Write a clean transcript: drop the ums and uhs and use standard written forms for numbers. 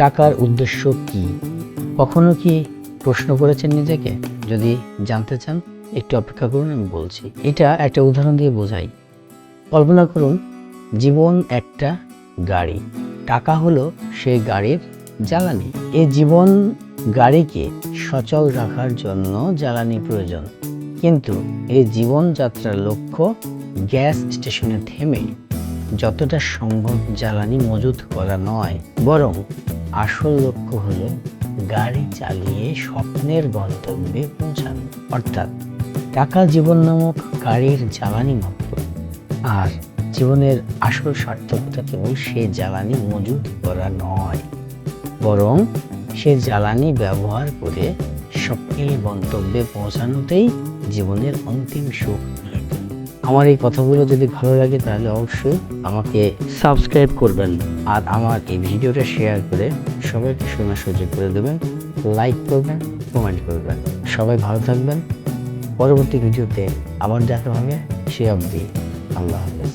টাকার উদ্দেশ্য কি? কখনো কি প্রশ্ন করেছেন নিজেকে? যদি জানতে চান একটু অপেক্ষা করুন, আমি বলছি। এটা একটা উদাহরণ দিয়ে বোঝাই। কল্পনা করুন, জীবন একটা গাড়ি, টাকা হলো সেই গাড়ির জ্বালানি। এই জীবন গাড়িকে সচল রাখার জন্য জ্বালানি প্রয়োজন, কিন্তু এই জীবনযাত্রার লক্ষ্য গ্যাস স্টেশনে থেমে যতটা সম্ভব জ্বালানি মজুত করা নয়, বরং আসল লক্ষ্য হলো গাড়ি চালিয়ে স্বপ্নের গন্তব্যে পৌঁছানো। অর্থাৎ টাকা জীবন নামক গাড়ির জ্বালানি মাত্র, আর জীবনের আসল সার্থকতা কেবল সে জ্বালানি মজুত করা নয়, বরং সে জ্বালানি ব্যবহার করে স্বপ্নের গন্তব্যে পৌঁছানোতেই জীবনের অন্তিম সুখ। আমার এই কথাগুলো যদি ভালো লাগে তাহলে অবশ্যই আমাকে সাবস্ক্রাইব করবেন, আর আমার এই ভিডিওটা শেয়ার করে সবাইকে শোনার সুযোগ করে দেবেন, লাইক করবেন, কমেন্ট করবেন। সবাই ভালো থাকবেন। পরবর্তী ভিডিওতে আবার দেখা হবে। সে অবধি আল্লাহ হাফেজ।